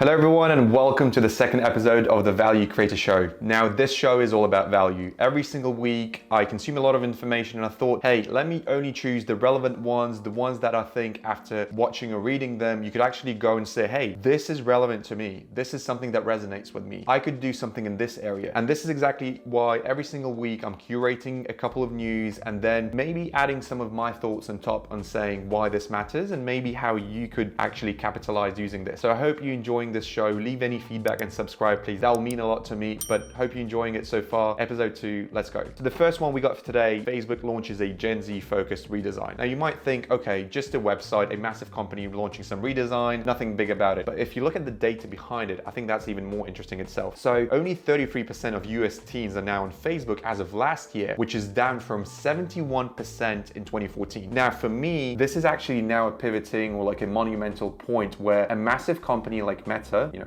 Hello everyone and welcome to the second episode of the Value Creator Show. Now this show is all about value. Every single week I consume a lot of information and I thought, hey, let me only choose the relevant ones, the ones that I think after watching or reading them, you could actually go and say, hey, this is relevant to me. This is something that resonates with me. I could do something in this area. And this is exactly why every single week I'm curating a couple of news and then maybe adding some of my thoughts on top on saying why this matters and maybe how you could actually capitalize using this. So I hope you're enjoying this show. Leave any feedback and subscribe, please. That'll mean a lot to me, but hope you're enjoying it so far. Episode 2, let's go. So the first one we got for today, Facebook launches a Gen Z focused redesign. Now you might think, okay, just a website, a massive company launching some redesign, nothing big about it. But if you look at the data behind it, I think that's even more interesting itself. So only 33% of US teens are now on Facebook as of last year, which is down from 71% in 2014. Now for me, this is actually now a pivoting or like a monumental point where a massive company like Meta,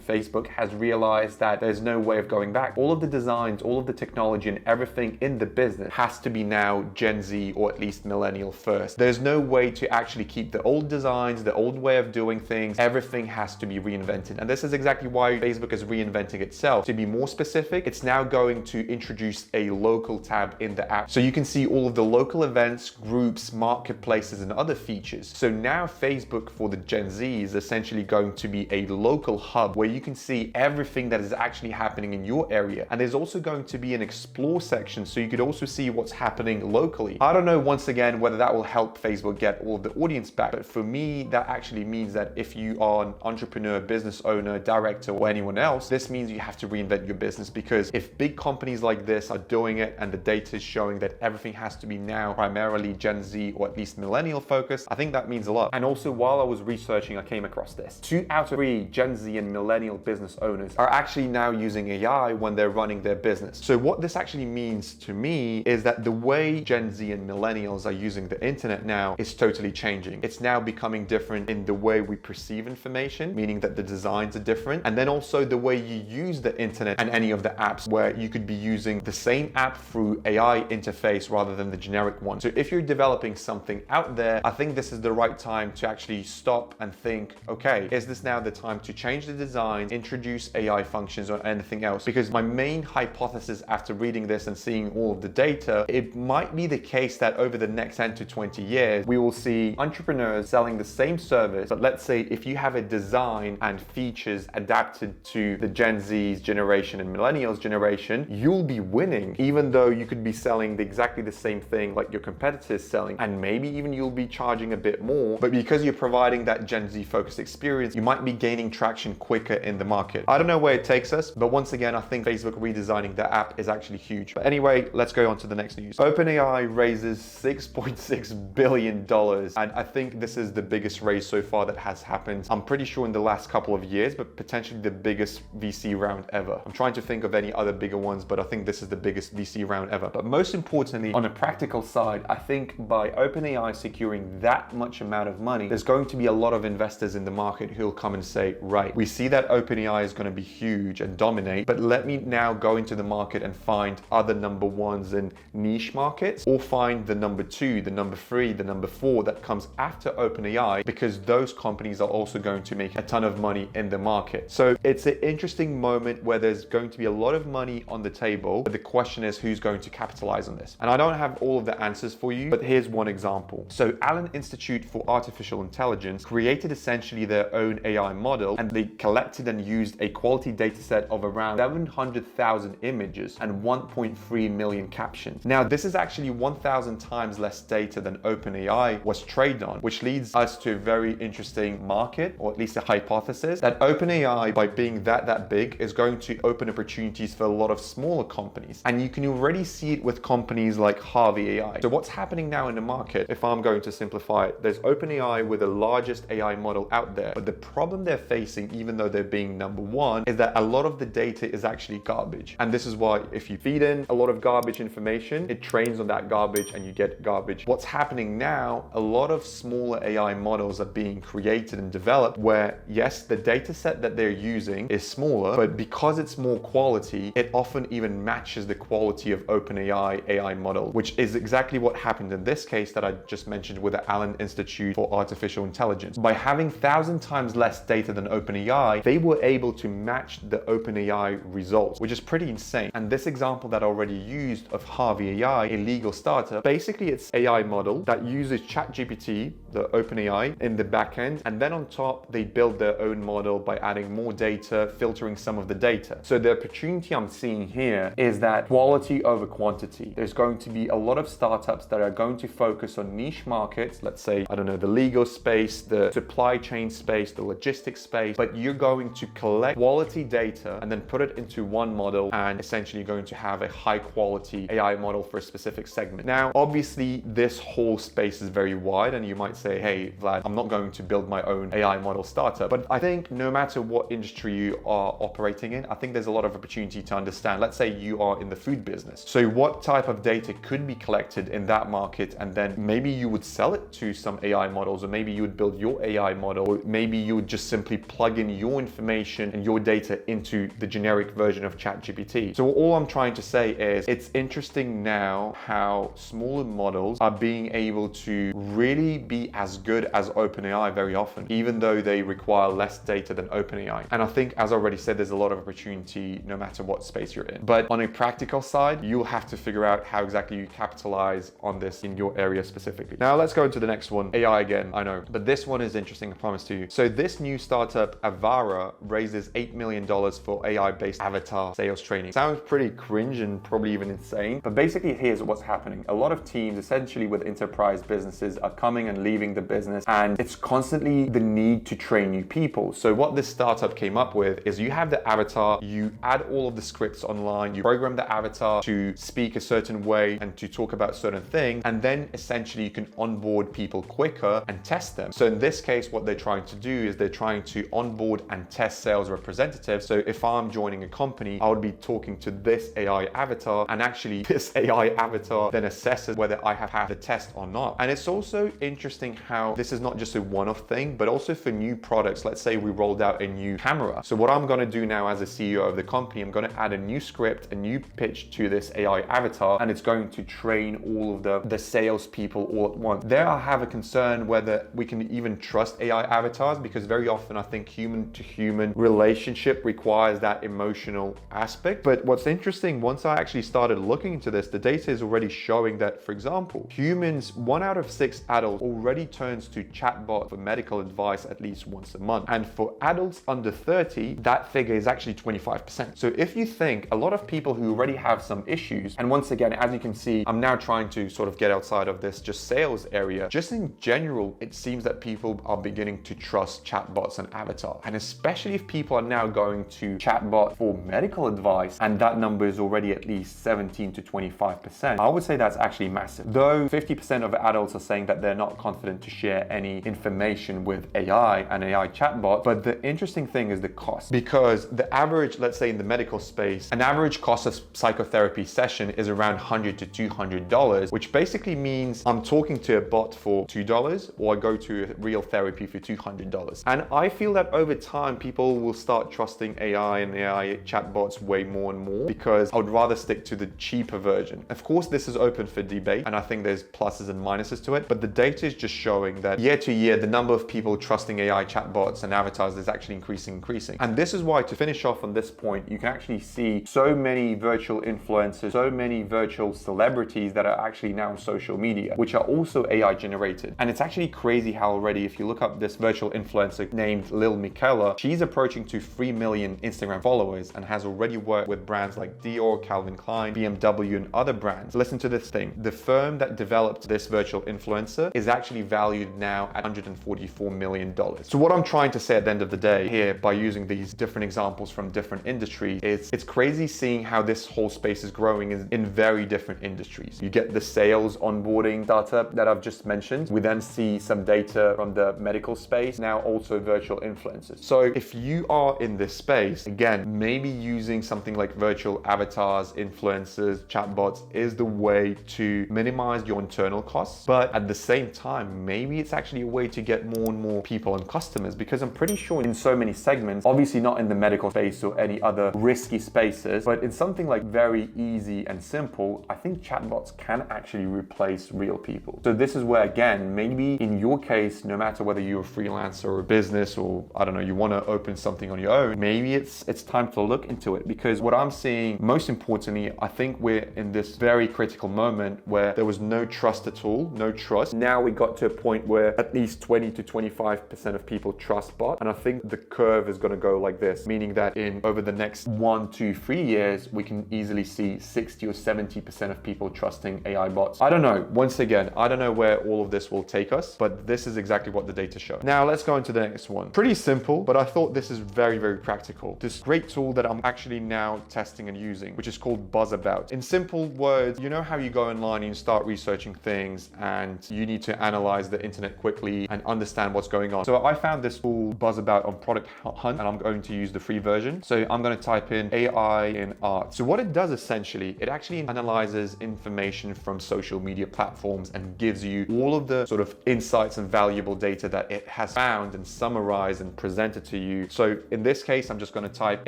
Facebook, has realized that there's no way of going back. All of the designs, all of the technology and everything in the business has to be now Gen Z or at least millennial first. There's no way to actually keep the old designs, the old way of doing things. Everything has to be reinvented. And this is exactly why Facebook is reinventing itself. To be more specific, it's now going to introduce a local tab in the app. So you can see all of the local events, groups, marketplaces, and other features. So now Facebook for the Gen Z is essentially going to be a local hub where you can see everything that is actually happening in your area. And there's also going to be an explore section so you could also see what's happening locally. I don't know, once again, whether that will help Facebook get all of the audience back, but for me, that actually means that if you are an entrepreneur, business owner, director, or anyone else, this means you have to reinvent your business, because if big companies like this are doing it and the data is showing that everything has to be now primarily Gen Z or at least millennial focused, I think that means a lot. And also, while I was researching, I came across this. 2 out of 3 Gen Z and millennial business owners are actually now using AI when they're running their business. So what this actually means to me is that the way Gen Z and millennials are using the internet now is totally changing. It's now becoming different in the way we perceive information, meaning that the designs are different. And then also the way you use the internet and any of the apps, where you could be using the same app through AI interface rather than the generic one. So if you're developing something out there, I think this is the right time to actually stop and think, okay, is this now the time to change the design, introduce AI functions or anything else? Because my main hypothesis after reading this and seeing all of the data, it might be the case that over the next 10 to 20 years, we will see entrepreneurs selling the same service. But let's say if you have a design and features adapted to the Gen Z's generation and millennials generation, you'll be winning, even though you could be selling exactly the same thing like your competitors selling, and maybe even you'll be charging a bit more. But because you're providing that Gen Z focused experience, you might be gaining traction quicker in the market. I don't know where it takes us, but once again, I think Facebook redesigning the app is actually huge. But anyway, let's go on to the next news. OpenAI raises $6.6 billion. And I think this is the biggest raise so far that has happened. I'm pretty sure in the last couple of years, but potentially the biggest VC round ever. I'm trying to think of any other bigger ones, but I think this is the biggest VC round ever. But most importantly, on a practical side, I think by OpenAI securing that much amount of money, there's going to be a lot of investors in the market who'll come and say, right, we see that OpenAI is going to be huge and dominate, but let me now go into the market and find other number ones in niche markets, or find the number 2, the number 3, the number 4 that comes after OpenAI, because those companies are also going to make a ton of money in the market. So it's an interesting moment where there's going to be a lot of money on the table, but the question is who's going to capitalize on this? And I don't have all of the answers for you, but here's one example. So Allen Institute for Artificial Intelligence created essentially their own AI model, and they collected and used a quality data set of around 700,000 images and 1.3 million captions. Now, this is actually 1,000 times less data than OpenAI was trained on, which leads us to a very interesting market, or at least a hypothesis, that OpenAI, by being that big, is going to open opportunities for a lot of smaller companies. And you can already see it with companies like Harvey AI. So what's happening now in the market, if I'm going to simplify it, there's OpenAI with the largest AI model out there, but the problem they're facing, even though they're being number 1, is that a lot of the data is actually garbage. And this is why if you feed in a lot of garbage information, it trains on that garbage and you get garbage. What's happening now, a lot of smaller AI models are being created and developed where, yes, the data set that they're using is smaller, but because it's more quality, it often even matches the quality of OpenAI AI model, which is exactly what happened in this case that I just mentioned with the Allen Institute for Artificial Intelligence. By having 1,000 times less data than OpenAI, OpenAI, they were able to match the OpenAI results, which is pretty insane. And this example that I already used of Harvey AI, a legal startup, basically it's AI model that uses ChatGPT, the OpenAI, in the backend, and then on top they build their own model by adding more data, filtering some of the data. So the opportunity I'm seeing here is that quality over quantity. There's going to be a lot of startups that are going to focus on niche markets, let's say, I don't know, the legal space, the supply chain space, the logistics space, but you're going to collect quality data and then put it into one model, and essentially you're going to have a high quality AI model for a specific segment. Now, obviously this whole space is very wide, and you might say, hey, Vlad, I'm not going to build my own AI model startup. But I think no matter what industry you are operating in, I think there's a lot of opportunity to understand. Let's say you are in the food business. So what type of data could be collected in that market, and then maybe you would sell it to some AI models, or maybe you would build your AI model, or maybe you would just simply plug in your information and your data into the generic version of ChatGPT. So all I'm trying to say is it's interesting now how smaller models are being able to really be as good as OpenAI very often, even though they require less data than OpenAI. And I think, as I already said, there's a lot of opportunity no matter what space you're in. But on a practical side, you'll have to figure out how exactly you capitalize on this in your area specifically. Now let's go into the next one. AI again, I know, but this one is interesting, I promise to you. So this new startup, Avara, raises $8 million for AI-based avatar sales training. Sounds pretty cringe and probably even insane, but basically here's what's happening. A lot of teams, essentially with enterprise businesses, are coming and leaving the business, and it's constantly the need to train new people. So what this startup came up with is you have the avatar, you add all of the scripts online, you program the avatar to speak a certain way and to talk about certain things, and then essentially you can onboard people quicker and test them. So in this case, what they're trying to do is they're trying to onboard and test sales representatives. So if I'm joining a company, I would be talking to this AI avatar, and actually this AI avatar then assesses whether I have had the test or not. And it's also interesting how this is not just a one-off thing, but also for new products. Let's say we rolled out a new camera. So what I'm going to do now as a CEO of the company, I'm going to add a new script, a new pitch to this AI avatar, and it's going to train all of the sales people all at once. There I have a concern whether we can even trust AI avatars, because very often I think human to human relationship requires that emotional aspect. But what's interesting, once I actually started looking into this, the data is already showing that, for example, humans, 1 out of 6 adults already turns to chatbot for medical advice at least once a month. And for adults under 30, that figure is actually 25%. So if you think a lot of people who already have some issues, and once again, as you can see, I'm now trying to sort of get outside of this just sales area. Just in general, it seems that people are beginning to trust chatbots and avatar. And especially if people are now going to chatbot for medical advice, and that number is already at least 17 to 25%, I would say that's actually massive. Though 50% of adults are saying that they're not confident to share any information with AI and AI chatbot. But the interesting thing is the cost, because the average, let's say in the medical space, an average cost of psychotherapy session is around $100 to $200, which basically means I'm talking to a bot for $2 or I go to a real therapy for $200. And I feel that over time, people will start trusting AI and AI chatbots way more and more, because I would rather stick to the cheaper version. Of course, this is open for debate, and I think there's pluses and minuses to it, but the data is just showing that year to year, the number of people trusting AI chatbots and avatars is actually increasing. And this is why, to finish off on this point, you can actually see so many virtual influencers, so many virtual celebrities that are actually now on social media, which are also AI generated. And it's actually crazy how already, if you look up this virtual influencer named Lil Miquela, she's approaching to 3 million Instagram followers and has already worked with brands like Dior, Calvin Klein, BMW, and other brands. Listen to this thing. The firm that developed this virtual influencer is actually valued now at $144 million. So what I'm trying to say at the end of the day here, by using these different examples from different industries, is it's crazy seeing how this whole space is growing in very different industries. You get the sales onboarding startup that I've just mentioned. We then see some data from the medical space, now also virtual influencers. So if you are in this space, again, maybe using something like virtual avatars, influencers, chatbots is the way to minimize your internal costs. But at the same time, maybe it's actually a way to get more and more people and customers, because I'm pretty sure in so many segments, obviously not in the medical space or any other risky spaces, but in something like very easy and simple, I think chatbots can actually replace real people. So this is where, again, maybe in your case, no matter whether you're a freelancer or a business or I don't don't know, you want to open something on your own, maybe it's time to look into it. Because what I'm seeing, most importantly, I think we're in this very critical moment where there was no trust at all, no trust. Now we got to a point where at least 20 to 25% of people trust bots. And I think the curve is going to go like this, meaning that in over the next 1, 2, 3 years, we can easily see 60 or 70% of people trusting AI bots. I don't know. Once again, I don't know where all of this will take us, but this is exactly what the data show. Now let's go into the next one. Pretty simple, but I thought this is very, very practical. This great tool that I'm actually now testing and using, which is called Buzzabout. In simple words, you know how you go online and you start researching things and you need to analyze the internet quickly and understand what's going on. So I found this tool Buzzabout on Product Hunt, and I'm going to use the free version. So I'm going to type in AI in art. So what it does essentially, it actually analyzes information from social media platforms and gives you all of the sort of insights and valuable data that it has found and summarized and presented to you. So in this case, I'm just going to type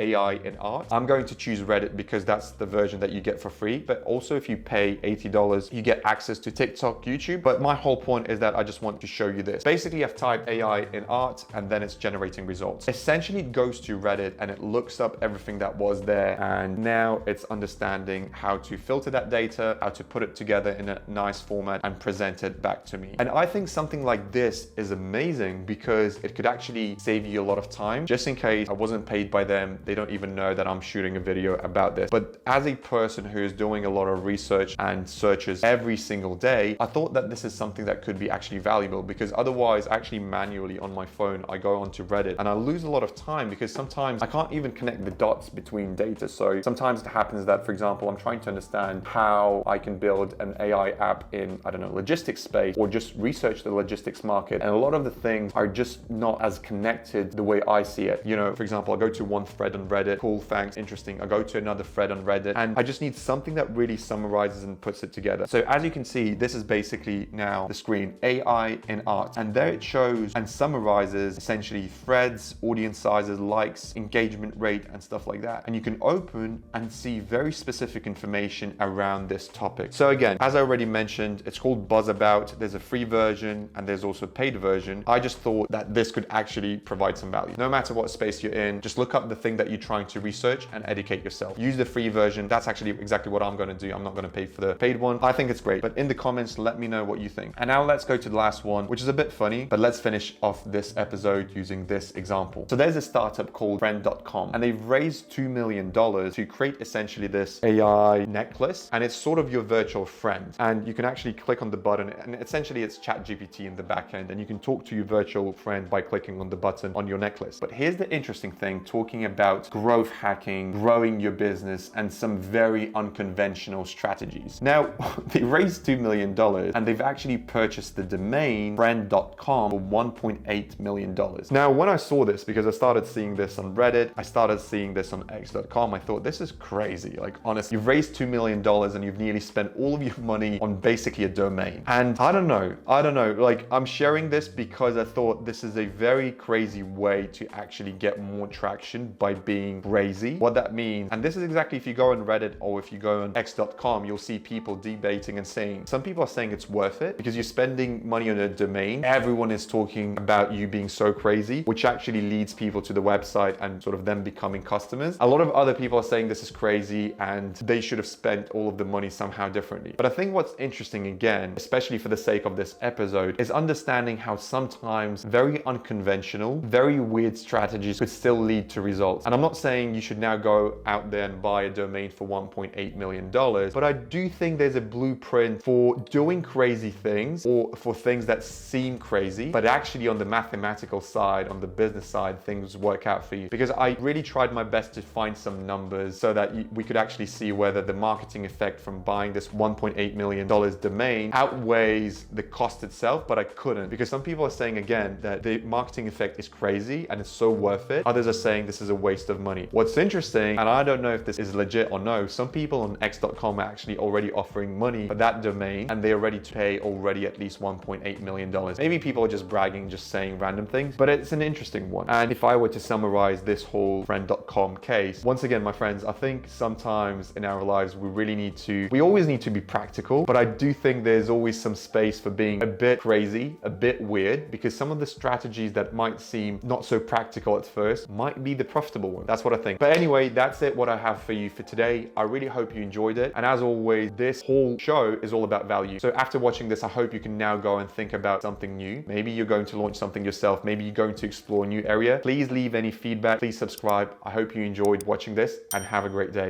AI in art. I'm going to choose Reddit because that's the version that you get for free. But also if you pay $80, you get access to TikTok, YouTube. But my whole point is that I just want to show you this. Basically, I've typed AI in art and then it's generating results. Essentially, it goes to Reddit and it looks up everything that was there. And now it's understanding how to filter that data, how to put it together in a nice format and present it back to me. And I think something like this is amazing because it could actually save you a lot of time. Just in case I wasn't paid by them, they don't even know that I'm shooting a video about this. But as a person who is doing a lot of research and searches every single day, I thought that this is something that could be actually valuable, because otherwise actually manually on my phone, I go onto Reddit and I lose a lot of time because sometimes I can't even connect the dots between data. So sometimes it happens that, for example, I'm trying to understand how I can build an AI app in, I don't know, logistics space, or just research the logistics market. And a lot of the things are just not as connected the way I see it. You know, for example, I go to one thread on Reddit, cool, thanks, interesting. I go to another thread on Reddit and I just need something that really summarizes and puts it together. So as you can see, this is basically now the screen, AI in art. And there it shows and summarizes essentially threads, audience sizes, likes, engagement rate, and stuff like that. And you can open and see very specific information around this topic. So again, as I already mentioned, it's called Buzzabout. There's a free version and there's also a paid version. I just thought that this could actually provide some value. No matter what space you're in, just look up the thing that you're trying to research and educate yourself. Use the free version. That's actually exactly what I'm going to do. I'm not going to pay for the paid one. I think it's great, but in the comments, let me know what you think. And now let's go to the last one, which is a bit funny, but let's finish off this episode using this example. So there's a startup called friend.com and they've raised $2 million to create essentially this AI necklace, and it's sort of your virtual friend. And you can actually click on the button and essentially it's ChatGPT in the back end, and you can talk to your virtual friend by clicking on the button on your necklace. But here's the interesting thing, talking about growth hacking, growing your business, and some very unconventional strategies. Now, they raised $2 million and they've actually purchased the domain friend.com for $1.8 million. Now, when I saw this, because I started seeing this on Reddit, I started seeing this on x.com, I thought, this is crazy. Like, honestly, you've raised $2 million and you've nearly spent all of your money on basically a domain. And I don't know, like, I'm sharing this because I thought this is a very crazy way to actually get more traction by being crazy. What that means, and this is exactly, if you go on Reddit or if you go on x.com, you'll see people debating and saying, some people are saying it's worth it because you're spending money on a domain. Everyone is talking about you being so crazy, which actually leads people to the website and sort of them becoming customers. A lot of other people are saying this is crazy and they should have spent all of the money somehow differently. But I think what's interesting, again, especially for the sake of this episode, is understanding how sometimes very unconventional, very weird strategies could still lead to results. And I'm not saying you should now go out there and buy a domain for $1.8 million, but I do think there's a blueprint for doing crazy things, or for things that seem crazy, but actually on the mathematical side, on the business side, things work out for you. Because I really tried my best to find some numbers so that we could actually see whether the marketing effect from buying this $1.8 million domain outweighs the cost itself, but I couldn't, because some people are saying, again, that the marketing effect is crazy and it's so worth it. Others are saying this is a waste of money. What's interesting, and I don't know if this is legit or no, some people on x.com are actually already offering money for that domain and they're ready to pay already at least $1.8 million. Maybe people are just bragging, just saying random things, but it's an interesting one. And if I were to summarize this whole friend.com case, once again, my friends, I think sometimes in our lives, we always need to be practical, but I do think there's always some space for being a bit crazy, a bit weird, because some of the strategies that might seem seem not so practical at first might be the profitable one. That's what I think. But anyway, that's it, what I have for you for today. I really hope you enjoyed it. And as always, this whole show is all about value. So after watching this, I hope you can now go and think about something new. Maybe you're going to launch something yourself. Maybe you're going to explore a new area. Please leave any feedback. Please subscribe. I hope you enjoyed watching this and have a great day.